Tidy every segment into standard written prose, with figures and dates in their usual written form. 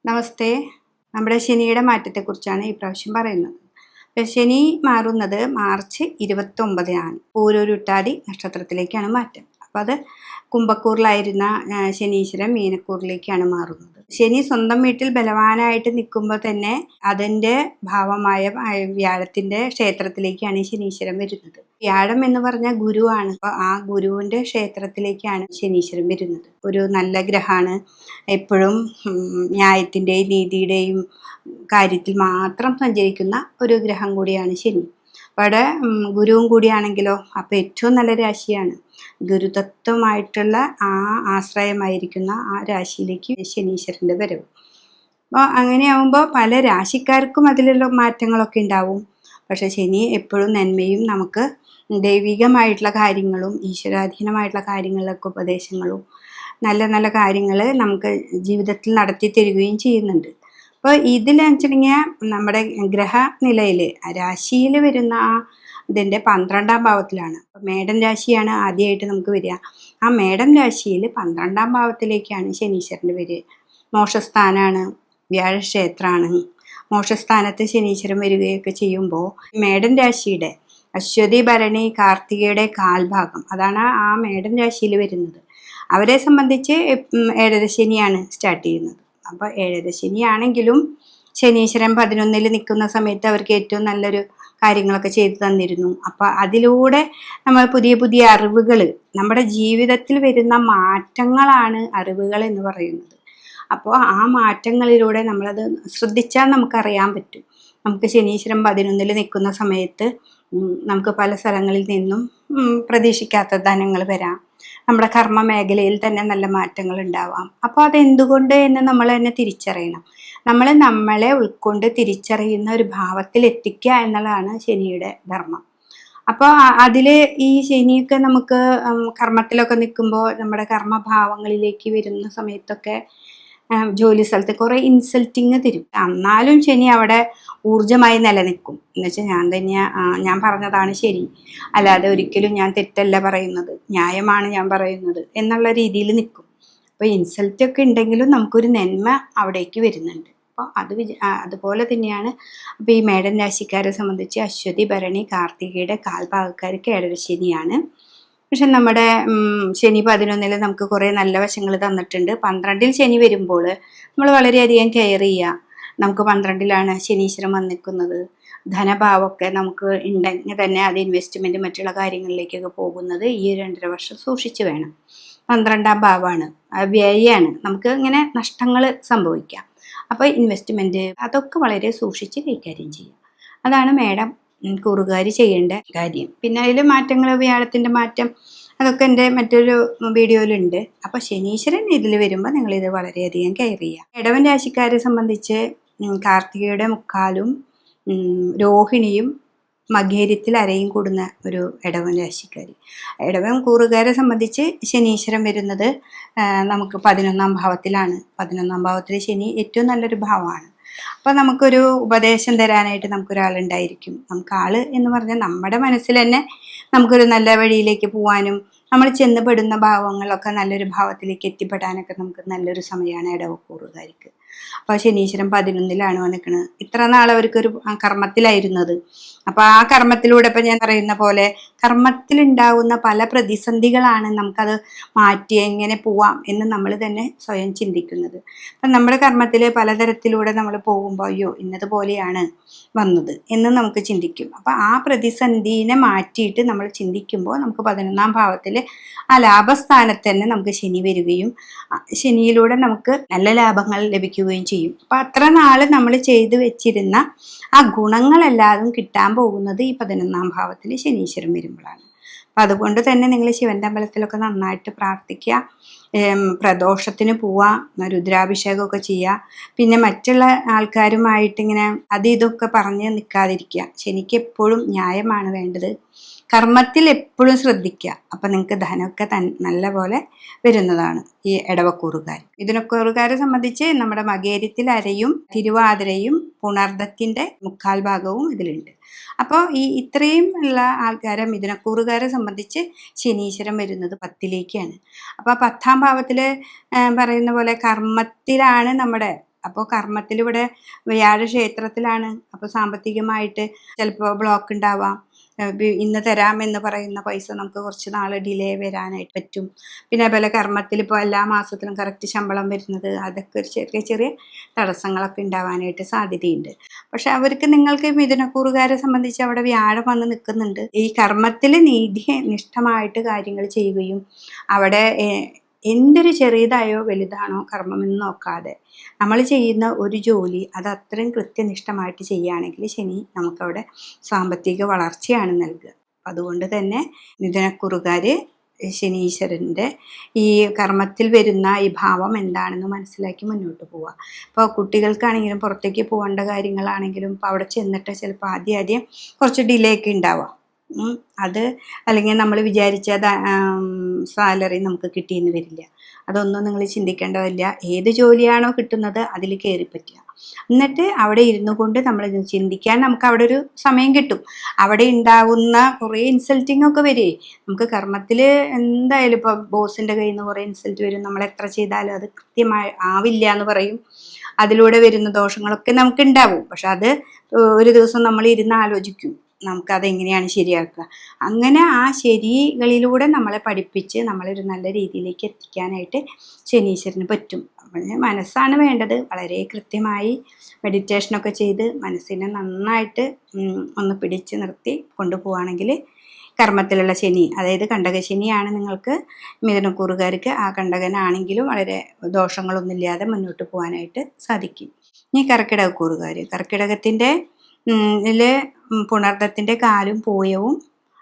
നമസ്തേ. നമ്മുടെ ശനിയുടെ മാറ്റത്തെക്കുറിച്ചാണ് ഈ പ്രാവശ്യം പറയുന്നത്. ശനി മാറുന്നത് മാർച്ച് 29-നാണ്. പൂരോരുട്ടാതി നക്ഷത്രത്തിലേക്കാണ് മാറ്റം. അപ്പോൾ അത് കുംഭക്കൂറിലായിരുന്ന ശനീശ്വരൻ മീനക്കൂറിലേക്കാണ് മാറുന്നത്. ശനി സ്വന്തം വീട്ടിൽ ബലവാനായിട്ട് നിൽക്കുമ്പോൾ തന്നെ അതിൻ്റെ ഭാവമായ വ്യാഴത്തിൻ്റെ ക്ഷേത്രത്തിലേക്കാണ് ശനീശ്വരൻ വരുന്നത്. വ്യാഴം എന്ന് പറഞ്ഞാൽ ഗുരുവാണ്. അപ്പോൾ ആ ഗുരുവിൻ്റെ ക്ഷേത്രത്തിലേക്കാണ് ശനീശ്വരൻ വരുന്നത്. ഒരു നല്ല ഗ്രഹമാണ്. എപ്പോഴും ന്യായത്തിൻ്റെയും നീതിയുടെയും കാര്യത്തിൽ മാത്രം സഞ്ചരിക്കുന്ന ഒരു ഗ്രഹം കൂടിയാണ് ശനി. അവിടെ ഗുരുവും കൂടിയാണെങ്കിലോ അപ്പോൾ ഏറ്റവും നല്ല രാശിയാണ്. ഗുരുതത്വമായിട്ടുള്ള ആ ആശ്രയമായിരിക്കുന്ന ആ രാശിയിലേക്ക് ശനീശ്വരൻ്റെ വരവ്. അപ്പോൾ അങ്ങനെയാവുമ്പോൾ പല രാശിക്കാർക്കും അതിലുള്ള മാറ്റങ്ങളൊക്കെ ഉണ്ടാവും. പക്ഷെ ശനി എപ്പോഴും നന്മയും നമുക്ക് ദൈവികമായിട്ടുള്ള കാര്യങ്ങളും ഈശ്വരാധീനമായിട്ടുള്ള കാര്യങ്ങളിലൊക്കെ ഉപദേശങ്ങളും നല്ല നല്ല കാര്യങ്ങൾ നമുക്ക് ജീവിതത്തിൽ നടത്തി തരികയും ചെയ്യുന്നുണ്ട്. അപ്പോൾ ഇതിലെന്ന് വെച്ചിട്ടുണ്ടെങ്കിൽ നമ്മുടെ ഗ്രഹനിലയിൽ രാശിയിൽ വരുന്ന ഇതിൻ്റെ 12-ാം ഭാവത്തിലാണ്. അപ്പോൾ മേടൻ രാശിയാണ് ആദ്യമായിട്ട് നമുക്ക് വരിക. ആ മേടൻ രാശിയിൽ 12-ാം ഭാവത്തിലേക്കാണ് ശനീശ്വരൻ്റെ വരിക. മോക്ഷസ്ഥാനാണ്, വ്യാഴക്ഷേത്രമാണ്. മോക്ഷസ്ഥാനത്ത് ശനീശ്വരൻ വരികയൊക്കെ ചെയ്യുമ്പോൾ മേടൻ രാശിയുടെ അശ്വതി, ഭരണി, കാർത്തികയുടെ കാൽഭാഗം അതാണ് ആ മേടൻ രാശിയിൽ വരുന്നത്. അവരെ സംബന്ധിച്ച് ഏഴരശനിയാണ് സ്റ്റാർട്ട് ചെയ്യുന്നത്. അപ്പോൾ ഏഴരശനിയാണെങ്കിലും ശനീശ്വരൻ 11-ൽ നിൽക്കുന്ന സമയത്ത് അവർക്ക് ഏറ്റവും നല്ലൊരു കാര്യങ്ങളൊക്കെ ചെയ്തു തന്നിരുന്നു. അപ്പോൾ അതിലൂടെ നമ്മൾ പുതിയ പുതിയ അറിവുകൾ, നമ്മുടെ ജീവിതത്തിൽ വരുന്ന മാറ്റങ്ങളാണ് അറിവുകൾ എന്ന് പറയുന്നത്. അപ്പോൾ ആ മാറ്റങ്ങളിലൂടെ നമ്മളത് ശ്രദ്ധിച്ചാൽ നമുക്കറിയാൻ പറ്റും. നമുക്ക് ശനീശ്വരൻ 11-ൽ നിൽക്കുന്ന സമയത്ത് നമുക്ക് പല സ്ഥലങ്ങളിൽ നിന്നും പ്രതീക്ഷിക്കാത്ത ധനങ്ങൾ വരാം. നമ്മുടെ കർമ്മ മേഖലയിൽ തന്നെ നല്ല മാറ്റങ്ങൾ ഉണ്ടാവാം. അപ്പോൾ അതെന്തുകൊണ്ട് എന്ന് നമ്മൾ തന്നെ തിരിച്ചറിയണം. നമ്മളെ ഉൾക്കൊണ്ട് തിരിച്ചറിയുന്ന ഒരു ഭാവത്തിൽ എത്തിക്കുക എന്നുള്ളതാണ് ശനിയുടെ ധർമ്മം. അപ്പോൾ അതിൽ ഈ ശനിയൊക്കെ നമുക്ക് കർമ്മത്തിലൊക്കെ നിൽക്കുമ്പോൾ നമ്മുടെ കർമ്മഭാവങ്ങളിലേക്ക് വരുന്ന സമയത്തൊക്കെ ജോലി സ്ഥലത്ത് കുറേ ഇൻസൾട്ടിങ് തരും. എന്നാലും ശനി അവിടെ ഊർജ്ജമായി നിലനിൽക്കും. എന്നുവെച്ചാൽ ഞാൻ പറഞ്ഞതാണ് ശരി, അല്ലാതെ ഒരിക്കലും ഞാൻ തെറ്റല്ല പറയുന്നത്, ന്യായമാണ് ഞാൻ പറയുന്നത് എന്നുള്ള രീതിയിൽ നിൽക്കും. അപ്പോൾ ഇൻസൾട്ടൊക്കെ ഉണ്ടെങ്കിലും നമുക്കൊരു നന്മ അവിടേക്ക് വരുന്നുണ്ട്. അപ്പോൾ അതുപോലെ തന്നെയാണ് അപ്പോൾ ഈ മേടൻ രാശിക്കാരെ സംബന്ധിച്ച് അശ്വതി, ഭരണി, കാർത്തികയുടെ കാൽഭാഗക്കാർക്ക് ഏഴരശനിയാണ്. പക്ഷെ നമ്മുടെ ശനി 11-ൽ നമുക്ക് കുറേ നല്ല വശങ്ങൾ തന്നിട്ടുണ്ട്. 12-ൽ ശനി വരുമ്പോൾ നമ്മൾ വളരെയധികം കെയർ ചെയ്യുക. നമുക്ക് 12-ലാണ് ശനീശ്വരൻ വന്നിരിക്കുന്നത്. ധനഭാവമൊക്കെ നമുക്ക് ഉണ്ടെങ്കിൽ തന്നെ അത് ഇൻവെസ്റ്റ്മെൻറ്റ് മറ്റുള്ള കാര്യങ്ങളിലേക്കൊക്കെ പോകുന്നത് ഈ 2.5 വർഷം സൂക്ഷിച്ച് വേണം. 12-ാം ഭാവമാണ്, വ്യയാണ്. നമുക്ക് ഇങ്ങനെ നഷ്ടങ്ങൾ സംഭവിക്കാം. അപ്പോൾ ഇൻവെസ്റ്റ്മെൻറ്റ് അതൊക്കെ വളരെ സൂക്ഷിച്ച് കൈകാര്യം ചെയ്യുക. അതാണ് മേടം കൂറുകാർ ചെയ്യേണ്ട കാര്യം. പിന്നെ അതിൽ മാറ്റങ്ങൾ, വ്യാഴത്തിൻ്റെ മാറ്റം അതൊക്കെ എൻ്റെ മറ്റൊരു വീഡിയോയിലുണ്ട്. അപ്പോൾ ശനീശ്വരൻ ഇതിൽ വരുമ്പോൾ നിങ്ങളിത് വളരെയധികം കെയർ ചെയ്യുക. ഇടവൻ രാശിക്കാരെ സംബന്ധിച്ച് കാർത്തികയുടെ മുക്കാലും രോഹിണിയും മകേരത്തിൽ അരയും കൂടുന്ന ഒരു ഇടവൻ രാശിക്കാർ. ഇടവൻ കൂറുകാരെ സംബന്ധിച്ച് ശനീശ്വരൻ വരുന്നത് നമുക്ക് 11-ാം ഭാവത്തിലാണ്. 11-ാം ഭാവത്തിൽ ശനി ഏറ്റവും നല്ലൊരു ഭാവമാണ്. അപ്പോൾ നമുക്കൊരു ഉപദേശം തരാനായിട്ട് നമുക്കൊരാളുണ്ടായിരിക്കും. നമുക്ക് ആള് എന്ന് പറഞ്ഞാൽ നമ്മുടെ മനസ്സിൽ തന്നെ നമുക്കൊരു നല്ല വഴിയിലേക്ക് പോകാനും നമ്മൾ ചെന്നപ്പെടുന്ന ഭാവങ്ങളൊക്കെ നല്ലൊരു ഭാവത്തിലേക്ക് എത്തിപ്പെടാനൊക്കെ നമുക്ക് നല്ലൊരു സമയമാണ് ഇടവക്കൂറുകാർക്ക്. അപ്പോൾ ശനീശ്വരൻ 11-ലാണ് വന്നിരിക്കുന്നത്. ഇത്ര നാൾ അവർക്കൊരു കർമ്മത്തിലായിരുന്നത്. അപ്പോൾ ആ കർമ്മത്തിലൂടെ ഇപ്പം ഞാൻ പറയുന്ന പോലെ കർമ്മത്തിലുണ്ടാകുന്ന പല പ്രതിസന്ധികളാണ് നമുക്കത് മാറ്റി എങ്ങനെ പോവാം എന്ന് നമ്മൾ തന്നെ സ്വയം ചിന്തിക്കുന്നത്. അപ്പം നമ്മുടെ കർമ്മത്തിൽ പലതരത്തിലൂടെ നമ്മൾ പോകുമ്പോൾ അയ്യോ ഇന്നതുപോലെയാണ് വന്നത് എന്ന് നമുക്ക് ചിന്തിക്കും. അപ്പോൾ ആ പ്രതിസന്ധിനെ മാറ്റിയിട്ട് നമ്മൾ ചിന്തിക്കുമ്പോൾ നമുക്ക് 11-ാം ഭാവത്തിൽ ആ ലാഭസ്ഥാനത്ത് തന്നെ നമുക്ക് ശനി വരികയും ശനിയിലൂടെ നമുക്ക് നല്ല ലാഭങ്ങൾ ലഭിക്കുകയും ചെയ്യും. അപ്പോൾ അത്ര നാൾ നമ്മൾ ചെയ്തു വെച്ചിരുന്ന ആ ഗുണങ്ങളെല്ലാതും കിട്ടാൻ പോകുന്നത് ഈ 11-ാം ഭാവത്തിൽ ശനീശ്വരൻ വരുമ്പോഴാണ്. അപ്പം അതുകൊണ്ട് തന്നെ നിങ്ങൾ ശിവൻ്റെ അമ്പലത്തിലൊക്കെ നന്നായിട്ട് പ്രാർത്ഥിക്കുക, പ്രദോഷത്തിന് പോവുക, രുദ്രാഭിഷേകമൊക്കെ ചെയ്യുക. പിന്നെ മറ്റുള്ള ആൾക്കാരുമായിട്ടിങ്ങനെ ഇതൊക്കെ പറഞ്ഞ് നിൽക്കാതിരിക്കുക. ശനിക്ക് എപ്പോഴും ന്യായമാണ് വേണ്ടത്. കർമ്മത്തിൽ എപ്പോഴും ശ്രദ്ധിക്കുക. അപ്പം നിങ്ങൾക്ക് ധനമൊക്കെ നല്ല പോലെ വരുന്നതാണ് ഈ ഇടവക്കൂറുകാർ. ഇതിനക്കൂറുകാരെ സംബന്ധിച്ച് നമ്മുടെ മകേരത്തിൽ അരയും തിരുവാതിരയും പുണർദത്തിൻ്റെ മുക്കാൽ ഭാഗവും ഇതിലുണ്ട്. അപ്പോൾ ഇത്രയും ഉള്ള ആൾക്കാരെ മിഥുനക്കൂറുകാരെ സംബന്ധിച്ച് ശനീശ്വരൻ വരുന്നത് 10-ലേക്കാണ്. അപ്പോൾ 10-ാം ഭാവത്തിൽ പറയുന്ന പോലെ കർമ്മത്തിലാണ് നമ്മുടെ അപ്പോൾ കർമ്മത്തിലിവിടെ വ്യാഴ ക്ഷേത്രത്തിലാണ്. അപ്പോൾ സാമ്പത്തികമായിട്ട് ചിലപ്പോൾ ബ്ലോക്ക് ഉണ്ടാവാം. ഇന്ന് തരാമെന്ന് പറയുന്ന പൈസ നമുക്ക് കുറച്ച് നാൾ ഡിലേ വരാനായിട്ട് പറ്റും. പിന്നെ അതുപോലെ കർമ്മത്തിൽ ഇപ്പോൾ എല്ലാ മാസത്തിലും കറക്റ്റ് ശമ്പളം വരുന്നത്, അതൊക്കെ ഒരു ചെറിയ ചെറിയ തടസ്സങ്ങളൊക്കെ ഉണ്ടാവാനായിട്ട് സാധ്യതയുണ്ട്. പക്ഷെ അവർക്ക്, നിങ്ങൾക്ക് മിഥുനക്കൂറുകാരെ സംബന്ധിച്ച് അവിടെ വ്യാഴം വന്ന് നിൽക്കുന്നുണ്ട്. ഈ കർമ്മത്തിൽ നിഷ്ഠമായിട്ട് കാര്യങ്ങൾ ചെയ്യുകയും അവിടെ എന്തൊരു ചെറിയതായോ വലുതാണോ കർമ്മമെന്ന് നോക്കാതെ നമ്മൾ ചെയ്യുന്ന ഒരു ജോലി അത് അത്രയും കൃത്യനിഷ്ഠമായിട്ട് ചെയ്യുകയാണെങ്കിൽ ശനി നമുക്കവിടെ സാമ്പത്തിക വളർച്ചയാണ് നൽകുക. അതുകൊണ്ട് തന്നെ മിഥുനക്കുറുകാർ ശനീശ്വരൻ്റെ ഈ കർമ്മത്തിൽ വരുന്ന ഈ ഭാവം എന്താണെന്ന് മനസ്സിലാക്കി മുന്നോട്ട് പോവുക. ഇപ്പോൾ കുട്ടികൾക്കാണെങ്കിലും പുറത്തേക്ക് പോകേണ്ട കാര്യങ്ങളാണെങ്കിലും ഇപ്പോൾ അവിടെ ചെന്നിട്ട് ചിലപ്പോൾ ആദ്യം കുറച്ച് ഡിലേ ഒക്കെ ഉണ്ടാവാം. അത് അല്ലെങ്കിൽ നമ്മൾ വിചാരിച്ച സാലറി നമുക്ക് കിട്ടിയെന്ന് വരില്ല. അതൊന്നും നിങ്ങൾ ചിന്തിക്കേണ്ടതില്ല. ഏത് ജോലിയാണോ കിട്ടുന്നത് അതിൽ കയറി പറ്റുക. എന്നിട്ട് അവിടെ ഇരുന്നു കൊണ്ട് നമ്മൾ ചിന്തിക്കാൻ നമുക്ക് അവിടെ ഒരു സമയം കിട്ടും. അവിടെ ഉണ്ടാവുന്ന കുറേ ഇൻസൾട്ടിങ് ഒക്കെ വരെ നമുക്ക് കർമ്മത്തിൽ എന്തായാലും ഇപ്പോൾ ബോസിൻ്റെ കയ്യിൽ നിന്ന് കുറേ ഇൻസൾട്ട് വരും. നമ്മൾ എത്ര ചെയ്താലും അത് കൃത്യമായി ആവില്ല എന്ന് പറയും. അതിലൂടെ വരുന്ന ദോഷങ്ങളൊക്കെ നമുക്ക് ഉണ്ടാവും. പക്ഷെ അത് ഒരു ദിവസം നമ്മൾ ഇരുന്ന് ആലോചിക്കും, നമുക്കതെങ്ങനെയാണ് ശരിയാക്കുക. അങ്ങനെ ആ ശരികളിലൂടെ നമ്മളെ പഠിപ്പിച്ച് നമ്മളൊരു നല്ല രീതിയിലേക്ക് എത്തിക്കാനായിട്ട് ശനീശ്വരന് പറ്റും. അപ്പോൾ മനസ്സാണ് വേണ്ടത്. വളരെ കൃത്യമായി മെഡിറ്റേഷനൊക്കെ ചെയ്ത് മനസ്സിനെ നന്നായിട്ട് ഒന്ന് പിടിച്ച് നിർത്തി കൊണ്ടുപോവുകയാണെങ്കിൽ കർമ്മത്തിലുള്ള ശനി, അതായത് കണ്ടകശനിയാണ് നിങ്ങൾക്ക് മിഥുനക്കൂറുകാർക്ക്, ആ കണ്ടകനാണെങ്കിലും വളരെ ദോഷങ്ങളൊന്നുമില്ലാതെ മുന്നോട്ട് പോകാനായിട്ട് സാധിക്കും. ഇനി കർക്കിടകക്കൂറുകാർ, കർക്കിടകത്തിൻ്റെ പുണർദത്തിൻ്റെ കാലും പൂയവും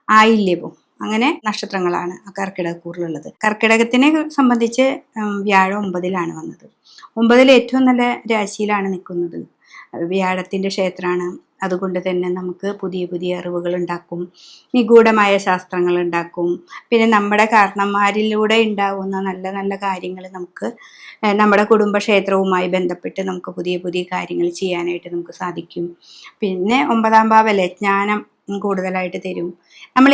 ആയില്യവും അങ്ങനെ നക്ഷത്രങ്ങളാണ് കർക്കിടകക്കൂറിലുള്ളത്. കർക്കിടകത്തിനെ സംബന്ധിച്ച് വ്യാഴം 9-ലാണ് വന്നത്. 9-ൽ ഏറ്റവും നല്ല രാശിയിലാണ് നിൽക്കുന്നത്. വ്യാഴത്തിൻ്റെ ക്ഷേത്രമാണ്. അതുകൊണ്ട് തന്നെ നമുക്ക് പുതിയ പുതിയ അറിവുകൾ ഉണ്ടാക്കും, നിഗൂഢമായ ശാസ്ത്രങ്ങൾ ഉണ്ടാക്കും. പിന്നെ നമ്മുടെ കാരണന്മാരിലൂടെ ഉണ്ടാകുന്ന നല്ല നല്ല കാര്യങ്ങൾ നമുക്ക് നമ്മുടെ കുടുംബക്ഷേത്രവുമായി ബന്ധപ്പെട്ട് നമുക്ക് പുതിയ പുതിയ കാര്യങ്ങൾ ചെയ്യാനായിട്ട് നമുക്ക് സാധിക്കും. പിന്നെ 9-ാം ഭാവമല്ലേ, ജ്ഞാനം കൂടുതലായിട്ട് തരും. നമ്മൾ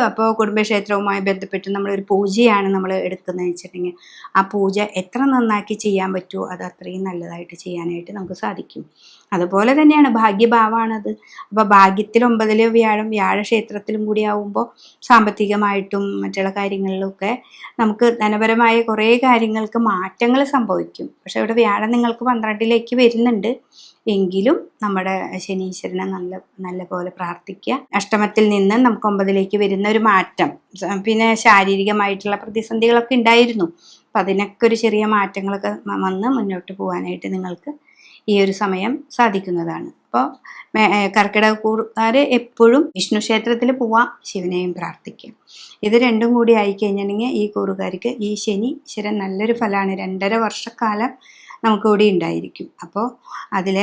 അപ്പോൾ കുടുംബക്ഷേത്രവുമായി ബന്ധപ്പെട്ട് നമ്മളൊരു പൂജയാണ് നമ്മൾ എടുക്കുന്നത് വെച്ചിട്ടുണ്ടെങ്കിൽ ആ പൂജ എത്ര നന്നാക്കി ചെയ്യാൻ പറ്റുമോ അത് അത്രയും നല്ലതായിട്ട് ചെയ്യാനായിട്ട് നമുക്ക് സാധിക്കും. അതുപോലെ തന്നെയാണ് ഭാഗ്യഭാവമാണത്. അപ്പോൾ ഭാഗ്യത്തിൽ 9-ൽ വ്യാഴം, വ്യാഴക്ഷേത്രത്തിലും കൂടി ആവുമ്പോൾ സാമ്പത്തികമായിട്ടും മറ്റുള്ള കാര്യങ്ങളിലൊക്കെ നമുക്ക് ധനപരമായ കുറേ കാര്യങ്ങൾക്ക് മാറ്റങ്ങൾ സംഭവിക്കും. പക്ഷെ ഇവിടെ വ്യാഴം നിങ്ങൾക്ക് 12-ലേക്ക് വരുന്നുണ്ട്. എങ്കിലും നമ്മുടെ ശനീശ്വരനെ നല്ല പോലെ പ്രാർത്ഥിക്കുക. അഷ്ടമത്തിൽ നിന്ന് നമുക്ക് 9-ലേക്ക് വരുന്ന ഒരു മാറ്റം, പിന്നെ ശാരീരികമായിട്ടുള്ള പ്രതിസന്ധികളൊക്കെ ഉണ്ടായിരുന്നു. അപ്പം അതിനൊക്കെ ഒരു ചെറിയ മാറ്റങ്ങളൊക്കെ വന്ന് മുന്നോട്ട് പോകാനായിട്ട് നിങ്ങൾക്ക് ഈ ഒരു സമയം സാധിക്കുന്നതാണ്. അപ്പോൾ കർക്കിടകക്കൂറുകാർ എപ്പോഴും വിഷ്ണു ക്ഷേത്രത്തിൽ പോവാം, ശിവനെയും പ്രാർത്ഥിക്കുക. ഇത് രണ്ടും കൂടി ആയിക്കഴിഞ്ഞിട്ടുണ്ടെങ്കിൽ ഈ കൂറുകാർക്ക് ഈ ശനീശ്വരൻ നല്ലൊരു ഫലമാണ്. 2.5 വർഷക്കാലം നമുക്കിവിടെ ഉണ്ടായിരിക്കും. അപ്പോൾ അതിൽ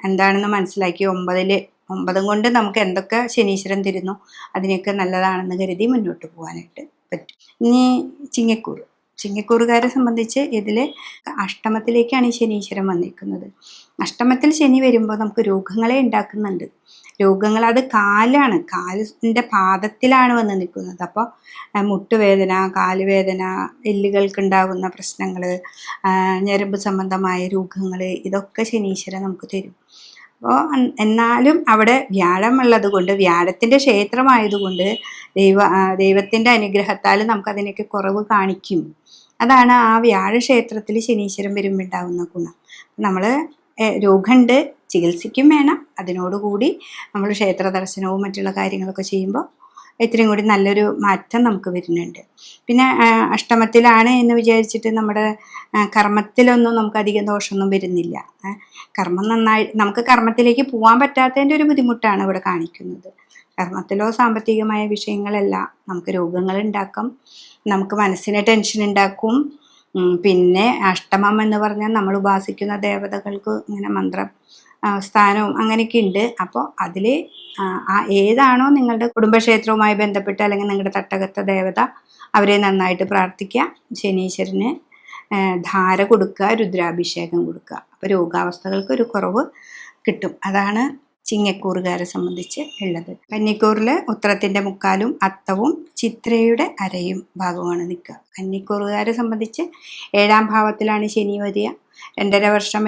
എന്താണെന്ന് മനസ്സിലാക്കി 9 കൊണ്ട് നമുക്ക് എന്തൊക്കെ ശനീശ്വരൻ തരുന്നു അതിനൊക്കെ നല്ലതാണെന്ന് കരുതി മുന്നോട്ട് പോകാനായിട്ട് പറ്റും. ഇനി ചിങ്ങക്കൂറുകാരെ സംബന്ധിച്ച് ഇതിൽ അഷ്ടമത്തിലേക്കാണ് ഈ ശനീശ്വരൻ വന്നിരിക്കുന്നത്. അഷ്ടമത്തിൽ ശനി വരുമ്പോൾ നമുക്ക് രോഗങ്ങളെ ഉണ്ടാക്കുന്നുണ്ട്. രോഗങ്ങൾ അത് കാലാണ്, കാലിൻ്റെ പാദത്തിലാണ് വന്ന് നിൽക്കുന്നത്. അപ്പോൾ മുട്ടുവേദന, കാലുവേദന, എല്ലുകൾക്കുണ്ടാകുന്ന പ്രശ്നങ്ങൾ, ഞരമ്പ് സംബന്ധമായ രോഗങ്ങൾ, ഇതൊക്കെ ശനീശ്വരൻ നമുക്ക് തരും. അപ്പോൾ എന്നാലും അവിടെ വ്യാഴം ഉള്ളത് കൊണ്ട്, വ്യാഴത്തിൻ്റെ ക്ഷേത്രമായതുകൊണ്ട് ദൈവത്തിൻ്റെ അനുഗ്രഹത്താൽ നമുക്കതിനൊക്കെ കുറവ് കാണിക്കും. അതാണ് ആ വ്യാഴക്ഷേത്രത്തിൽ ശനീശ്വരൻ വരുമ്പോൾ ഉണ്ടാകുന്ന ഗുണം. നമ്മൾ രോഗമുണ്ട്, ചികിത്സിക്കും വേണം. അതിനോടുകൂടി നമ്മൾ ക്ഷേത്ര ദർശനവും മറ്റുള്ള കാര്യങ്ങളൊക്കെ ചെയ്യുമ്പോൾ ഇത്രയും കൂടി നല്ലൊരു മാറ്റം നമുക്ക് വരുന്നുണ്ട്. പിന്നെ അഷ്ടമത്തിലാണ് എന്ന് വിചാരിച്ചിട്ട് നമ്മുടെ കർമ്മത്തിലൊന്നും നമുക്ക് അധികം ദോഷമൊന്നും വരുന്നില്ല. കർമ്മം നന്നായി നമുക്ക് കർമ്മത്തിലേക്ക് പോകാൻ പറ്റാത്തതിൻ്റെ ഒരു ബുദ്ധിമുട്ടാണ് ഇവിടെ കാണിക്കുന്നത്. കർമ്മത്തിലോ സാമ്പത്തികമായ വിഷയങ്ങളല്ല, നമുക്ക് രോഗങ്ങൾ ഉണ്ടാക്കാം, നമുക്ക് മനസ്സിന് ടെൻഷൻ ഉണ്ടാക്കും. പിന്നെ അഷ്ടമം എന്ന് പറഞ്ഞാൽ നമ്മൾ ഉപാസിക്കുന്ന ദേവതകൾക്ക് ഇങ്ങനെ മന്ത്രം സ്ഥാനവും അങ്ങനെയൊക്കെ ഉണ്ട്. അപ്പോൾ അതിൽ ഏതാണോ നിങ്ങളുടെ കുടുംബക്ഷേത്രവുമായി ബന്ധപ്പെട്ട് അല്ലെങ്കിൽ നിങ്ങളുടെ തട്ടകത്തെ ദേവത, അവരെ നന്നായിട്ട് പ്രാർത്ഥിക്കുക. ശനീശ്വരന് ധാര കൊടുക്കുക, രുദ്രാഭിഷേകം കൊടുക്കുക. അപ്പോൾ രോഗാവസ്ഥകൾക്ക് ഒരു കുറവ് കിട്ടും. അതാണ് ചിങ്ങക്കൂറുകാരെ സംബന്ധിച്ച് ഉള്ളത്. കന്നിക്കൂറിൽ ഉത്രത്തിന്റെ മുക്കാലും അത്തവും ചിത്രയുടെ അരയും ഭാഗമാണ് നിൽക്കുക. കന്നിക്കൂറുകാരെ സംബന്ധിച്ച് 7ാം ഭാവത്തിലാണ് ശനി വരിക. 2.5 വർഷം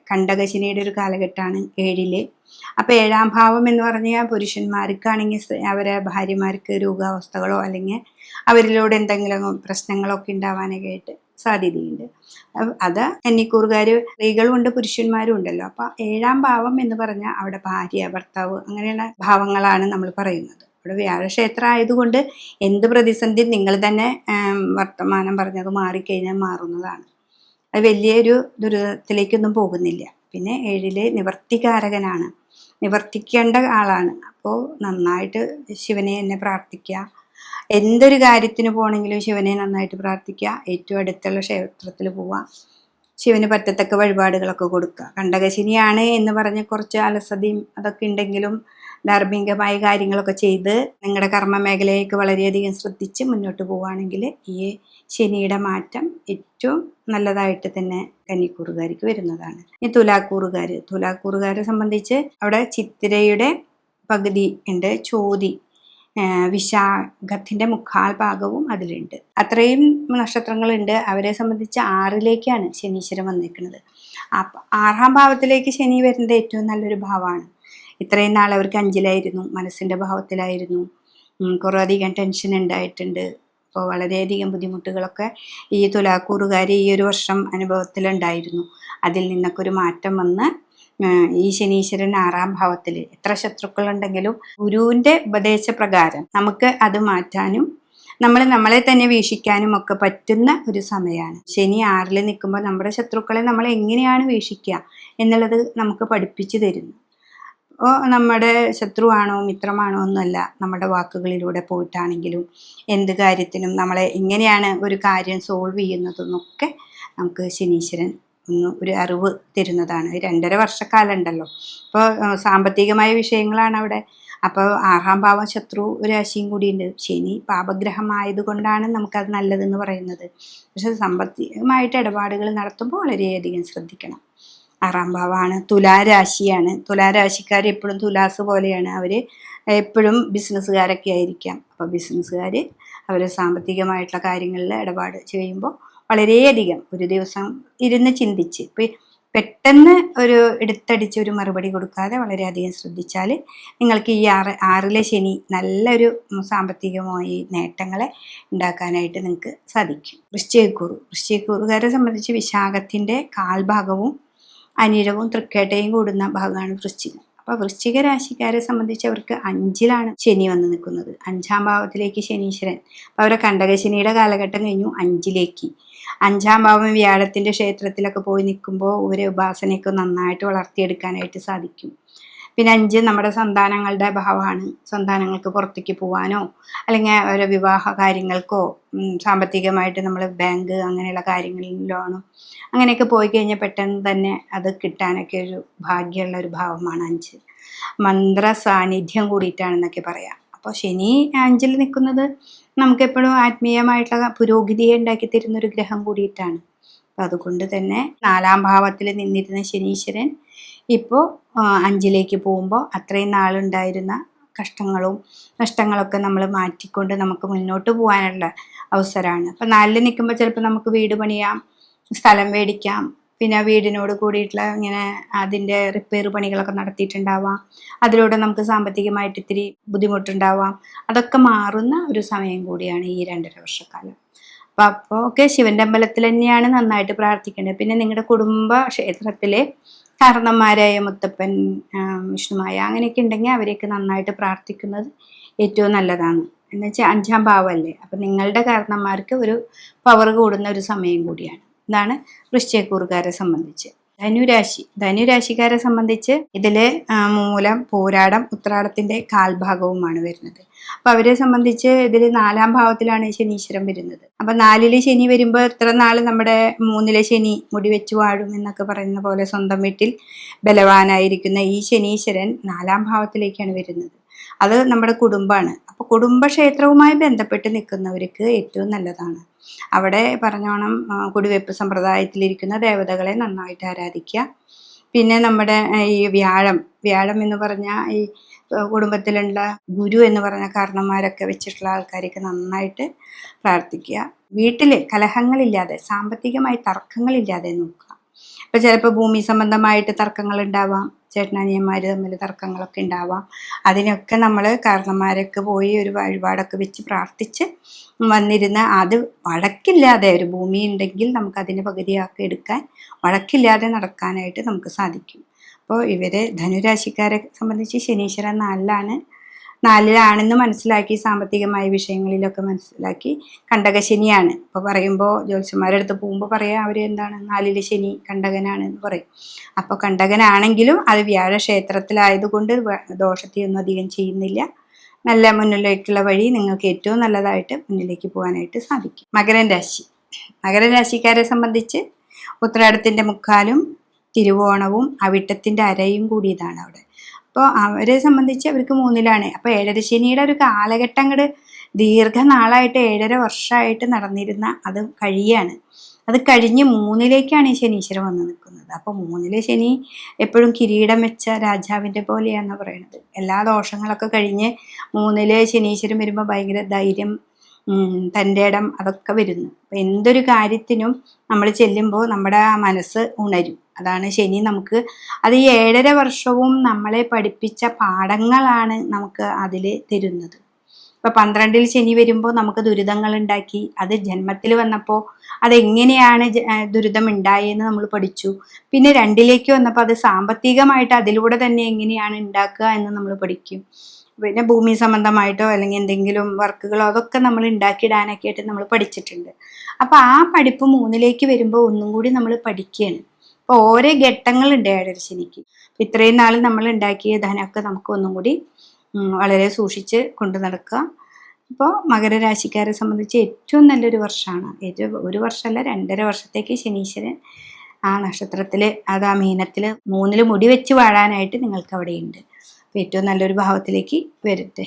കണ്ടകശനിയുടെ ഒരു കാലഘട്ടമാണ് 7ല്. അപ്പോൾ 7ാം ഭാവം എന്ന് പറഞ്ഞാൽ പുരുഷന്മാർക്കാണെങ്കിൽ അവരെ ഭാര്യമാർക്ക് രോഗാവസ്ഥകളോ അല്ലെങ്കിൽ അവരിലൂടെ എന്തെങ്കിലും പ്രശ്നങ്ങളൊക്കെ ഉണ്ടാവാനൊക്കെ ആയിട്ട് സാധ്യതയുണ്ട്. അത് കന്നിക്കൂറുകാർ സ്ത്രീകളും ഉണ്ട് പുരുഷന്മാരും ഉണ്ടല്ലോ. അപ്പോൾ 7ാം ഭാവം എന്ന് പറഞ്ഞാൽ അവിടെ ഭാര്യ ഭർത്താവ് അങ്ങനെയുള്ള ഭാവങ്ങളാണ് നമ്മൾ പറയുന്നത്. ഇവിടെ വ്യാഴക്ഷേത്രം ആയതുകൊണ്ട് എന്ത് പ്രതിസന്ധി നിങ്ങൾ തന്നെ വർത്തമാനം പറഞ്ഞത് മാറിക്കഴിഞ്ഞാൽ മാറുന്നതാണ്. അത് വലിയൊരു ദുരിതത്തിലേക്കൊന്നും പോകുന്നില്ല. പിന്നെ 7ല് നിവർത്തികാരകനാണ്, നിവർത്തിക്കേണ്ട ആളാണ്. അപ്പോൾ നന്നായിട്ട് ശിവനെ തന്നെ പ്രാർത്ഥിക്കുക. എന്തൊരു കാര്യത്തിന് പോകണമെങ്കിലും ശിവനെ നന്നായിട്ട് പ്രാർത്ഥിക്കുക. ഏറ്റവും അടുത്തുള്ള ക്ഷേത്രത്തിൽ പോവുക, ശിവന് പറ്റത്തക്ക വഴിപാടുകളൊക്കെ കൊടുക്കുക. കണ്ടകശനിയാണ് എന്ന് പറഞ്ഞ് കുറച്ച് അലസതയും അതൊക്കെ ഉണ്ടെങ്കിലും ധാർമ്മികമായ കാര്യങ്ങളൊക്കെ ചെയ്ത് നിങ്ങളുടെ കർമ്മ മേഖലയൊക്കെ വളരെയധികം ശ്രദ്ധിച്ച് മുന്നോട്ട് പോവുകയാണെങ്കിൽ ഈ ശനിയുടെ മാറ്റം ഏറ്റവും നല്ലതായിട്ട് തന്നെ കന്നിക്കൂറുകാർക്ക് വരുന്നതാണ്. ഈ തുലാക്കൂറുകാരെ സംബന്ധിച്ച് അവിടെ ചിത്തിരയുടെ പകുതി ഉണ്ട്, ചോതി വിശാഖത്തിന്റെ മുക്കാൽ ഭാഗവും അതിലുണ്ട്. അത്രയും നക്ഷത്രങ്ങളുണ്ട്. അവരെ സംബന്ധിച്ച് 6ലേക്കാണ് ശനീശ്വരൻ വന്നിരിക്കുന്നത്. അപ്പം 6ാം ഭാവത്തിലേക്ക് ശനി വരുന്നത് ഏറ്റവും നല്ലൊരു ഭാവമാണ്. ഇത്രയും നാൾ അവർക്ക് 5ലായിരുന്നു, മനസ്സിൻ്റെ ഭാവത്തിലായിരുന്നു. കുറേ അധികം ടെൻഷൻ ഉണ്ടായിട്ടുണ്ട്. അപ്പോൾ വളരെയധികം ബുദ്ധിമുട്ടുകളൊക്കെ ഈ തുലാക്കൂറുകാർ ഈ ഒരു വർഷം അനുഭവത്തിലുണ്ടായിരുന്നു. അതിൽ നിന്നൊക്കെ ഒരു മാറ്റം വന്ന് ഈ ശനീശ്വരൻ 6ാം ഭാവത്തിൽ എത്ര ശത്രുക്കളുണ്ടെങ്കിലും ഗുരുവിൻ്റെ ഉപദേശപ്രകാരം നമുക്ക് അത് മാറ്റാനും നമ്മളെ തന്നെ വീക്ഷിക്കാനും ഒക്കെ പറ്റുന്ന ഒരു സമയമാണ്. ശനി 6ൽ നിൽക്കുമ്പോൾ നമ്മുടെ ശത്രുക്കളെ നമ്മൾ എങ്ങനെയാണ് വീക്ഷിക്കുക എന്നുള്ളത് നമുക്ക് പഠിപ്പിച്ചു തരുന്നു. അപ്പോൾ നമ്മുടെ ശത്രുവാണോ മിത്രമാണോ എന്നല്ല, നമ്മുടെ വാക്കുകളിലൂടെ പോയിട്ടാണെങ്കിലും എന്ത് കാര്യത്തിനും നമ്മളെ എങ്ങനെയാണ് ഒരു കാര്യം സോൾവ് ചെയ്യുന്നതെന്നൊക്കെ നമുക്ക് ശനീശ്വരൻ ഒരു അറിവ് തരുന്നതാണ്. 2.5 വർഷക്കാലം ഉണ്ടല്ലോ. അപ്പോൾ സാമ്പത്തികമായ വിഷയങ്ങളാണ് അവിടെ. അപ്പോൾ 6ാം ഭാവം ശത്രു രാശിയും കൂടിയുണ്ട്. ശനി പാപഗ്രഹമായത് കൊണ്ടാണ് നമുക്കത് നല്ലതെന്ന് പറയുന്നത്. പക്ഷെ സാമ്പത്തികമായിട്ട് ഇടപാടുകൾ നടത്തുമ്പോൾ വളരെയധികം ശ്രദ്ധിക്കണം. 6ാം ഭാവമാണ് തുലാരാശിയാണ്. തുലാരാശിക്കാർ എപ്പോഴും തുലാസ് പോലെയാണ്. അവർ എപ്പോഴും ബിസിനസ്സുകാരൊക്കെ ആയിരിക്കാം. അപ്പോൾ ബിസിനസ്സുകാർ അവർ സാമ്പത്തികമായിട്ടുള്ള കാര്യങ്ങളിൽ ഇടപാട് ചെയ്യുമ്പോൾ വളരെയധികം ഒരു ദിവസം ഇരുന്ന് ചിന്തിച്ച് പെട്ടെന്ന് ഒരു എടുത്തടിച്ച് ഒരു മറുപടി കൊടുക്കാതെ വളരെയധികം ശ്രദ്ധിച്ചാൽ നിങ്ങൾക്ക് ഈ 6ലെ ശനി നല്ലൊരു സാമ്പത്തികമായി നേട്ടങ്ങളെ ഉണ്ടാക്കാനായിട്ട് നിങ്ങൾക്ക് സാധിക്കും. വൃശ്ചികക്കൂറുകാരെ സംബന്ധിച്ച് വിശാഖത്തിൻ്റെ കാൽഭാഗവും അനിഴവും തൃക്കേട്ടയും കൂടുന്ന ഭാഗമാണ് വൃശ്ചികം. അപ്പോൾ വൃശ്ചിക രാശിക്കാരെ സംബന്ധിച്ച് അവർക്ക് 5ലാണ് ശനി വന്ന് നിൽക്കുന്നത്. 5ാം ഭാവത്തിലേക്ക് ശനീശ്വരൻ. അപ്പോൾ അവരെ കണ്ടകശനിയുടെ കാലഘട്ടം കഴിഞ്ഞു 5ലേക്ക്. 5ാം ഭാവം വ്യാഴത്തിൻ്റെ ക്ഷേത്രത്തിലൊക്കെ പോയി നിൽക്കുമ്പോൾ ഒരു ഉപാസനയൊക്കെ നന്നായിട്ട് വളർത്തിയെടുക്കാനായിട്ട് സാധിക്കും. പിന്നെ 5 നമ്മുടെ സന്താനങ്ങളുടെ ഭാവമാണ്. സന്താനങ്ങൾക്ക് പുറത്തേക്ക് പോകാനോ അല്ലെങ്കിൽ അവരുടെ വിവാഹ കാര്യങ്ങൾക്കോ സാമ്പത്തികമായിട്ട് നമ്മൾ ബാങ്ക് അങ്ങനെയുള്ള കാര്യങ്ങളിൽ ലോണോ അങ്ങനെയൊക്കെ പോയി കഴിഞ്ഞാൽ പെട്ടെന്ന് തന്നെ അത് കിട്ടാനൊക്കെ ഒരു ഭാഗ്യമുള്ള ഒരു ഭാവമാണ് 5. മന്ത്ര സാന്നിധ്യം കൂടിയിട്ടാണെന്നൊക്കെ പറയാം. അപ്പോൾ ശനി 5ൽ നിൽക്കുന്നത് നമുക്കെപ്പോഴും ആത്മീയമായിട്ടുള്ള പുരോഗതിയെ ഉണ്ടാക്കി തരുന്നൊരു ഗ്രഹം കൂടിയിട്ടാണ്. അപ്പം അതുകൊണ്ട് തന്നെ 4ാം ഭാവത്തിൽ നിന്നിരുന്ന ശനീശ്വരൻ ഇപ്പോൾ 5ലേക്ക് പോകുമ്പോൾ അത്രയും നാളുണ്ടായിരുന്ന കഷ്ടങ്ങളും നഷ്ടങ്ങളൊക്കെ നമ്മൾ മാറ്റിക്കൊണ്ട് നമുക്ക് മുന്നോട്ട് പോകാനുള്ള അവസരമാണ്. അപ്പം 4ൽ നിൽക്കുമ്പോൾ ചിലപ്പോൾ നമുക്ക് വീട് പണിയാം, സ്ഥലം മേടിക്കാം, പിന്നെ വീടിനോട് കൂടിയിട്ടുള്ള ഇങ്ങനെ അതിൻ്റെ റിപ്പയർ പണികളൊക്കെ നടത്തിയിട്ടുണ്ടാവാം. അതിലൂടെ നമുക്ക് സാമ്പത്തികമായിട്ട് ഇത്തിരി ബുദ്ധിമുട്ടുണ്ടാവാം. അതൊക്കെ മാറുന്ന ഒരു സമയം കൂടിയാണ് ഈ 2.5 വർഷക്കാലം. അപ്പോൾ ഒക്കെ ശിവൻ്റെ അമ്പലത്തിൽ തന്നെയാണ് നന്നായിട്ട് പ്രാർത്ഥിക്കേണ്ടത്. പിന്നെ നിങ്ങളുടെ കുടുംബ ക്ഷേത്രത്തിലെ കാരണന്മാരായ മുത്തപ്പൻ, വിഷ്ണുമായ അങ്ങനെയൊക്കെ ഉണ്ടെങ്കിൽ അവരെയൊക്കെ നന്നായിട്ട് പ്രാർത്ഥിക്കുന്നത് ഏറ്റവും നല്ലതാണ്. എന്ന് വെച്ചാൽ 5ാം ഭാവമല്ലേ, അപ്പം നിങ്ങളുടെ കാരണന്മാർക്ക് ഒരു പവർ കൂടുന്ന ഒരു സമയം കൂടിയാണ്. ഇതാണ് വൃശ്ചികക്കൂറുകാരെ സംബന്ധിച്ച്. ധനുരാശിക്കാരെ സംബന്ധിച്ച് ഇതിൽ മൂലം, പൂരാടം, ഉത്രാടത്തിൻ്റെ കാൽഭാഗവുമാണ് വരുന്നത്. അപ്പം അവരെ സംബന്ധിച്ച് ഇതിൽ 4ാം ഭാവത്തിലാണ് ശനീശ്വരൻ വരുന്നത്. അപ്പം 4ൽ ശനി വരുമ്പോൾ എത്ര നാൾ നമ്മുടെ 3ലെ ശനി മുടി വെച്ച് വാഴും എന്നൊക്കെ പറയുന്ന പോലെ സ്വന്തം വീട്ടിൽ ബലവാനായിരിക്കുന്ന ഈ ശനീശ്വരൻ 4ാം ഭാവത്തിലേക്കാണ് വരുന്നത്. അത് നമ്മുടെ കുടുംബമാണ്. അപ്പോൾ കുടുംബക്ഷേത്രവുമായി ബന്ധപ്പെട്ട് നിൽക്കുന്നവർക്ക് ഏറ്റവും നല്ലതാണ്. അവിടെ പറഞ്ഞോണം കുടിവെപ്പ് സമ്പ്രദായത്തിലിരിക്കുന്ന ദേവതകളെ നന്നായിട്ട് ആരാധിക്കുക. പിന്നെ നമ്മുടെ ഈ വ്യാഴം എന്ന് പറഞ്ഞാൽ ഈ കുടുംബത്തിലുള്ള ഗുരു എന്ന് പറഞ്ഞ കാരണന്മാരൊക്കെ വെച്ചിട്ടുള്ള ആൾക്കാരൊക്കെ നന്നായിട്ട് പ്രാർത്ഥിക്കുക. വീട്ടിൽ കലഹങ്ങളില്ലാതെ, സാമ്പത്തികമായി തർക്കങ്ങളില്ലാതെ നോക്കുക. ഇപ്പം ചിലപ്പോൾ ഭൂമി സംബന്ധമായിട്ട് തർക്കങ്ങൾ ഉണ്ടാവാം, ചേട്ടനനിയന്മാർ തമ്മിൽ തർക്കങ്ങളൊക്കെ ഉണ്ടാവാം. അതിനൊക്കെ നമ്മൾ കാരണന്മാരൊക്കെ പോയി ഒരു വഴിപാടൊക്കെ വെച്ച് പ്രാർത്ഥിച്ച് വന്നിരുന്ന അത് വഴക്കില്ലാതെ, ഒരു ഭൂമി ഉണ്ടെങ്കിൽ നമുക്ക് അതിന് പകുതിയാക്കി എടുക്കാൻ വഴക്കില്ലാതെ നടക്കാനായിട്ട് നമുക്ക് സാധിക്കും. അപ്പോൾ ഇവരെ ധനുരാശിക്കാരെ സംബന്ധിച്ച് ശനീശ്വരൻ നാലിലാണെന്ന് മനസ്സിലാക്കി, സാമ്പത്തികമായ വിഷയങ്ങളിലൊക്കെ മനസ്സിലാക്കി, കണ്ടകശനിയാണ്. ഇപ്പോൾ പറയുമ്പോൾ ജ്യോത്സ്യന്മാരുടെ അടുത്ത് പോകുമ്പോൾ പറയാം അവർ എന്താണ് 4 ശനി കണ്ടകനാണ് എന്ന് പറയും. അപ്പോൾ കണ്ടകനാണെങ്കിലും അത് വ്യാഴക്ഷേത്രത്തിലായതുകൊണ്ട് ദോഷത്തെയൊന്നും അധികം ചെയ്യുന്നില്ല. നല്ല മുന്നിലേക്കുള്ള വഴി നിങ്ങൾക്ക് ഏറ്റവും നല്ലതായിട്ട് മുന്നിലേക്ക് പോകാനായിട്ട് സാധിക്കും. മകരം രാശിക്കാരെ സംബന്ധിച്ച് ഉത്രാടത്തിൻ്റെ മുക്കാലും തിരുവോണവും അവിട്ടത്തിൻ്റെ അരയും കൂടിയതാണ് അവിടെ. അപ്പോൾ അവരെ സംബന്ധിച്ച് അവർക്ക് 3-ലാണ്. അപ്പോൾ 7 ശനിയുടെ ഒരു കാലഘട്ടം അങ്ങോട്ട് ദീർഘനാളായിട്ട് 7.5 വർഷമായിട്ട് നടന്നിരുന്ന അത് കഴിയാണ്. അത് കഴിഞ്ഞ് 3-ലേക്കാണ് ഈ ശനീശ്വരൻ വന്ന് നിൽക്കുന്നത്. അപ്പോൾ 3-ലെ ശനി എപ്പോഴും കിരീടം വെച്ച രാജാവിൻ്റെ പോലെയാണെന്ന് പറയുന്നത്. എല്ലാ ദോഷങ്ങളൊക്കെ കഴിഞ്ഞ് 3-ലെ ശനീശ്വരൻ വരുമ്പോൾ ഭയങ്കര ധൈര്യം, തൻ്റെ ഇടം അതൊക്കെ വരുന്നു. അപ്പം എന്തൊരു കാര്യത്തിനും നമ്മൾ ചെല്ലുമ്പോൾ നമ്മുടെ ആ മനസ്സ് ഉണരും. അതാണ് ശനി നമുക്ക് അത് ഈ 7.5 വർഷവും നമ്മളെ പഠിപ്പിച്ച പാഠങ്ങളാണ് നമുക്ക് അതിൽ തരുന്നത്. ഇപ്പം 12-ൽ ശനി വരുമ്പോൾ നമുക്ക് ദുരിതങ്ങൾ ഉണ്ടാക്കി, അത് ജന്മത്തിൽ വന്നപ്പോൾ അതെങ്ങനെയാണ് ദുരിതം ഉണ്ടായെന്ന് നമ്മൾ പഠിച്ചു. പിന്നെ 2-ലേക്ക് വന്നപ്പോൾ അത് സാമ്പത്തികമായിട്ട് അതിലൂടെ തന്നെ എങ്ങനെയാണ് ഉണ്ടാക്കുക എന്ന് നമ്മൾ പഠിക്കും. പിന്നെ ഭൂമി സംബന്ധമായിട്ടോ അല്ലെങ്കിൽ എന്തെങ്കിലും വർക്കുകളോ അതൊക്കെ നമ്മൾ ഉണ്ടാക്കിയിടാനൊക്കെ ആയിട്ട് നമ്മൾ പഠിച്ചിട്ടുണ്ട്. അപ്പോൾ ആ പഠിപ്പ് 3-ലേക്ക് വരുമ്പോൾ ഒന്നും കൂടി നമ്മൾ പഠിക്കുകയാണ്. അപ്പോൾ ഓരോ ഘട്ടങ്ങളുണ്ട് 7.5 ശനിക്ക്. ഇത്രയും നാൾ നമ്മൾ ഉണ്ടാക്കിയ ധനമൊക്കെ നമുക്ക് ഒന്നും കൂടി വളരെ സൂക്ഷിച്ച് കൊണ്ടു നടക്കുക. അപ്പോൾ മകരരാശിക്കാരെ സംബന്ധിച്ച് ഏറ്റവും നല്ലൊരു വർഷമാണ്. ഒരു വർഷമല്ല, 2.5 വർഷത്തേക്ക് ശനീശ്വരൻ ആ നക്ഷത്രത്തിൽ, അത് ആ മീനത്തിൽ 3-ൽ മുടി വെച്ച് വാഴാനായിട്ട് നിങ്ങൾക്ക് അവിടെയുണ്ട്. അപ്പോൾ ഏറ്റവും നല്ലൊരു ഭാവത്തിലേക്ക് വരട്ടെ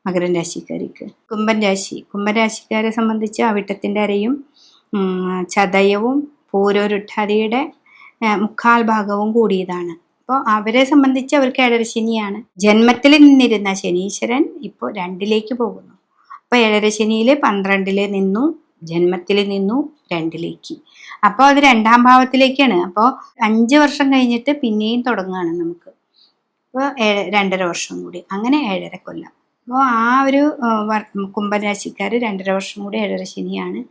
മകരം രാശിക്കാർക്ക്. കുംഭരാശിക്കാരെ സംബന്ധിച്ച് അവിട്ടത്തിൻ്റെ അരയും ചതയവും പൂരോരുട്ടാതിയുടെ മുക്കാൽ ഭാഗവും കൂടിയതാണ്. അപ്പോൾ അവരെ സംബന്ധിച്ച് അവർക്ക് 7.5 ശനിയാണ്. ജന്മത്തിൽ നിന്നിരുന്ന ശനീശ്വരൻ ഇപ്പോൾ 2-ലേക്ക് പോകുന്നു. അപ്പോൾ 7.5 ശനിയിൽ 12-ൽ നിന്നു, ജന്മത്തിൽ നിന്നു 2-ലേക്ക്. അപ്പോൾ അത് 2-ാം ഭാവത്തിലേക്കാണ്. അപ്പോൾ 5 വർഷം കഴിഞ്ഞിട്ട് പിന്നെയും തുടങ്ങുകയാണ് നമുക്ക്. അപ്പോൾ 2.5 വർഷം കൂടി, അങ്ങനെ 7.5 കൊല്ലം. അപ്പോൾ ആ ഒരു കുംഭരാശിക്കാർ 2.5 വർഷം കൂടി 7.5 ശനിയാണ്.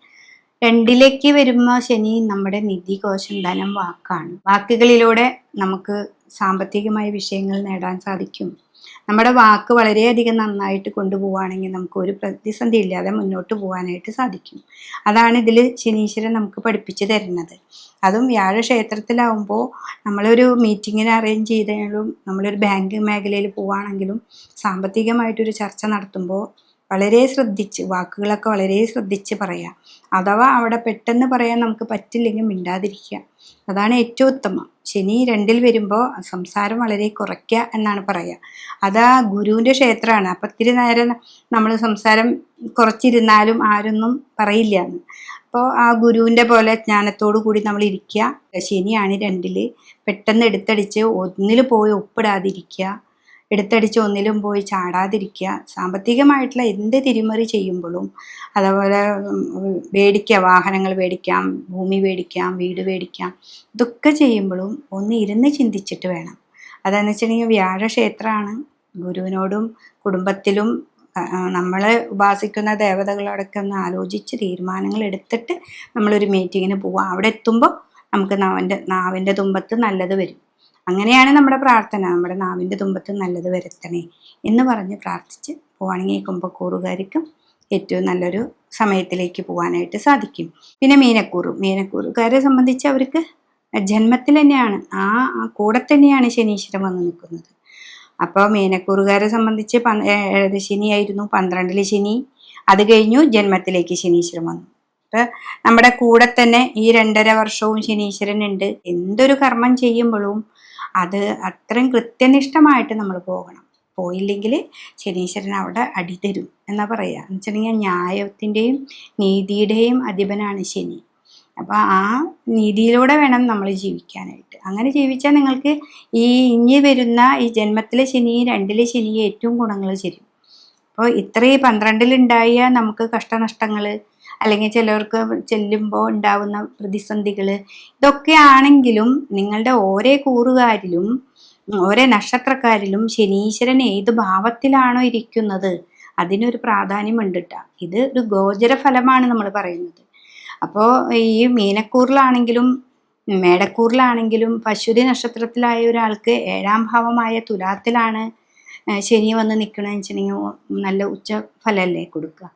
2-ലേക്ക് വരുമ്പോൾ ശനി നമ്മുടെ നിധി, കോശം, ധനം, വാക്കാണ്. വാക്കുകളിലൂടെ നമുക്ക് സാമ്പത്തികമായ വിഷയങ്ങൾ നേടാൻ സാധിക്കും. നമ്മുടെ വാക്ക് വളരെയധികം നന്നായിട്ട് കൊണ്ടുപോവുകയാണെങ്കിൽ നമുക്ക് ഒരു പ്രതിസന്ധി ഇല്ലാതെ മുന്നോട്ട് പോകാനായിട്ട് സാധിക്കും. അതാണ് ഇതിൽ ശനീശ്വരൻ നമുക്ക് പഠിപ്പിച്ചു തരുന്നത്. അതും വ്യാഴക്ഷേത്രത്തിലാവുമ്പോൾ നമ്മളൊരു മീറ്റിങ്ങിന് അറേഞ്ച് ചെയ്താലും, നമ്മളൊരു ബാങ്ക് മേഖലയിൽ പോവുകയാണെങ്കിലും സാമ്പത്തികമായിട്ടൊരു ചർച്ച നടത്തുമ്പോൾ വളരെ ശ്രദ്ധിച്ച്, വാക്കുകളൊക്കെ വളരെ ശ്രദ്ധിച്ച് പറയാം. അഥവാ അവിടെ പെട്ടെന്ന് പറയാൻ നമുക്ക് പറ്റില്ലെങ്കിൽ മിണ്ടാതിരിക്കുക. അതാണ് ഏറ്റവും ഉത്തമം. ശനി 2-ൽ വരുമ്പോൾ സംസാരം വളരെ കുറയ്ക്കുക എന്നാണ് പറയുക. അതാ ഗുരുവിൻ്റെ ക്ഷേത്രമാണ്. അപ്പം ഇത്തിരി നേരം നമ്മൾ സംസാരം കുറച്ചിരുന്നാലും ആരൊന്നും പറയില്ല എന്ന്. അപ്പോൾ ആ ഗുരുവിൻ്റെ പോലെ ജ്ഞാനത്തോടു കൂടി നമ്മൾ ഇരിക്കുക. ശനിയാണ് 2-ൽ. പെട്ടെന്ന് എടുത്തടിച്ച് 1-ൽ പോയി ഒപ്പിടാതിരിക്കുക, എടുത്തടിച്ച് 1-ലും പോയി ചാടാതിരിക്കുക. സാമ്പത്തികമായിട്ടുള്ള എന്ത് തിരിമറി ചെയ്യുമ്പോഴും, അതുപോലെ വാഹനങ്ങൾ മേടിക്കാം, ഭൂമി മേടിക്കാം, വീട് മേടിക്കാം, ഇതൊക്കെ ചെയ്യുമ്പോഴും ഒന്ന് ഇരുന്ന് ചിന്തിച്ചിട്ട് വേണം. അതെന്ന് വെച്ചിട്ടുണ്ടെങ്കിൽ വ്യാഴക്ഷേത്രമാണ്. ഗുരുവിനോടും കുടുംബത്തിലും നമ്മൾ ഉപാസിക്കുന്ന ദേവതകളോടൊക്കെ ഒന്ന് ആലോചിച്ച് തീരുമാനങ്ങൾ എടുത്തിട്ട് നമ്മളൊരു മീറ്റിങ്ങിന് പോവുക. അവിടെ എത്തുമ്പോൾ നമുക്ക് നാവിൻ്റെ തുമ്പത്ത് നല്ലത് വരും. അങ്ങനെയാണ് നമ്മുടെ പ്രാർത്ഥന. നമ്മുടെ നാവിൻ്റെ തുമ്പത്ത് നല്ലത് വരുത്തണേ എന്ന് പറഞ്ഞ് പ്രാർത്ഥിച്ച് പോവുകയാണെങ്കിൽ കുംഭക്കൂറുകാർക്കും ഏറ്റവും നല്ലൊരു സമയത്തിലേക്ക് പോകാനായിട്ട് സാധിക്കും. പിന്നെ മീനക്കൂറുകാരെ സംബന്ധിച്ച് അവർക്ക് ജന്മത്തിൽ തന്നെയാണ്, ആ കൂടെ തന്നെയാണ് ശനീശ്വരൻ വന്ന് നിൽക്കുന്നത്. അപ്പോൾ മീനക്കൂറുകാരെ സംബന്ധിച്ച് 7 ശനിയായിരുന്നു, 12-ൽ ശനി, അത് കഴിഞ്ഞു ജന്മത്തിലേക്ക് ശനീശ്വരൻ വന്നു. അപ്പം നമ്മുടെ കൂടെ തന്നെ ഈ 2.5 വർഷവും ശനീശ്വരൻ ഉണ്ട്. എന്തൊരു കർമ്മം ചെയ്യുമ്പോഴും അത് അത്രയും കൃത്യനിഷ്ഠമായിട്ട് നമ്മൾ പോകണം. പോയില്ലെങ്കിൽ ശനീശ്വരൻ അവിടെ അടി തരും എന്നാ പറയുക. എന്ന് വെച്ചിട്ടുണ്ടെങ്കിൽ ന്യായത്തിൻ്റെയും നീതിയുടെയും അധിപനാണ് ശനി. അപ്പോൾ ആ നീതിയിലൂടെ വേണം നമ്മൾ ജീവിക്കാനായിട്ട്. അങ്ങനെ ജീവിച്ചാൽ നിങ്ങൾക്ക് ഈ ഇനി വരുന്ന ഈ ജന്മത്തിലെ ശനി, 2-ലെ ശനി ഏറ്റവും ഗുണങ്ങൾ ചെയ്യും. അപ്പോൾ ഇത്രയും 12-ലുണ്ടായ നമുക്ക് കഷ്ടനഷ്ടങ്ങൾ, അല്ലെങ്കിൽ ചിലവർക്ക് ചെല്ലുമ്പോൾ ഉണ്ടാവുന്ന പ്രതിസന്ധികൾ, ഇതൊക്കെ ആണെങ്കിലും നിങ്ങളുടെ ഓരോ കൂറുകാരിലും ഓരോ നക്ഷത്രക്കാരിലും ശനീശ്വരൻ ഏത് ഭാവത്തിലാണോ ഇരിക്കുന്നത് അതിനൊരു പ്രാധാന്യമുണ്ട് ട്ടോ. ഇത് ഒരു ഗോചര ഫലമാണ് നമ്മൾ പറയുന്നത്. അപ്പോൾ ഈ മീനക്കൂറിലാണെങ്കിലും മേടക്കൂറിലാണെങ്കിലും അശ്വതി നക്ഷത്രത്തിലായ ഒരാൾക്ക് 7-ാം ഭാവമായ തുലാത്തിലാണ് ശനി വന്ന് നിൽക്കണമെന്ന് വെച്ചിട്ടുണ്ടെങ്കിൽ നല്ല ഉച്ച ഫലമല്ലേ കൊടുക്കുക.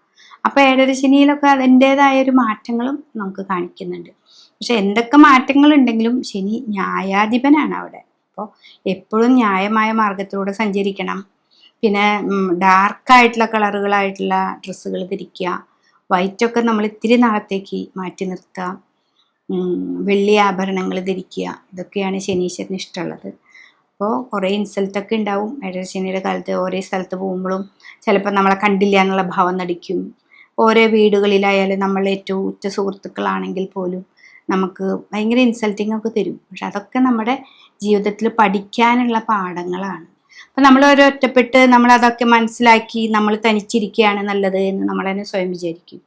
അപ്പോൾ 7-ര ശനിയിലൊക്കെ അതിൻ്റേതായ ഒരു മാറ്റങ്ങളും നമുക്ക് കാണിക്കുന്നുണ്ട്. പക്ഷെ എന്തൊക്കെ മാറ്റങ്ങളുണ്ടെങ്കിലും ശനി ന്യായാധിപനാണ് അവിടെ. അപ്പോൾ എപ്പോഴും ന്യായമായ മാർഗത്തിലൂടെ സഞ്ചരിക്കണം. പിന്നെ ഡാർക്കായിട്ടുള്ള കളറുകളായിട്ടുള്ള ഡ്രസ്സുകൾ ധരിക്കുക. വൈറ്റൊക്കെ നമ്മൾ ഇത്തിരി നാളത്തേക്ക് മാറ്റി നിർത്തുക. വെള്ളി ആഭരണങ്ങൾ ധരിക്കുക. ഇതൊക്കെയാണ് ശനീശ്വരന് ഇഷ്ടമുള്ളത്. അപ്പോൾ കുറേ ഇൻസൾട്ടൊക്കെ ഉണ്ടാവും. 7-ര ശനിയുടെ കാലത്ത് ഓരോ സ്ഥലത്ത് പോകുമ്പോഴും ചിലപ്പോൾ നമ്മളെ കണ്ടില്ല എന്നുള്ള ഭാവം നടിക്കും. ഓരോ വീടുകളിലായാലും നമ്മൾ ഏറ്റവും ഉറ്റ സുഹൃത്തുക്കളാണെങ്കിൽ പോലും നമുക്ക് ഭയങ്കര ഇൻസൾട്ടിങ് ഒക്കെ തരും. പക്ഷെ അതൊക്കെ നമ്മുടെ ജീവിതത്തിൽ പഠിക്കാനുള്ള പാഠങ്ങളാണ്. അപ്പം നമ്മൾ ഒറ്റപ്പെട്ട് നമ്മളതൊക്കെ മനസ്സിലാക്കി നമ്മൾ തനിച്ചിരിക്കുകയാണ് നല്ലത് എന്ന് നമ്മൾ തന്നെ സ്വയം വിചാരിക്കും.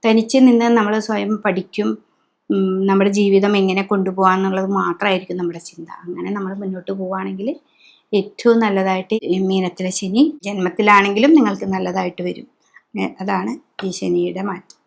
തനിച്ച് നിന്ന് നമ്മൾ സ്വയം പഠിക്കും. നമ്മുടെ ജീവിതം എങ്ങനെ കൊണ്ടുപോകാമെന്നുള്ളത് മാത്രമായിരിക്കും നമ്മുടെ ചിന്ത. അങ്ങനെ നമ്മൾ മുന്നോട്ട് പോവുകയാണെങ്കിൽ ഏറ്റവും നല്ലതായിട്ട് ഈ മീനത്തിലെ ശനി ജന്മത്തിലാണെങ്കിലും നിങ്ങൾക്ക് നല്ലതായിട്ട് വരും. അതാണ് ഈ ശനിയുടെ മാറ്റം.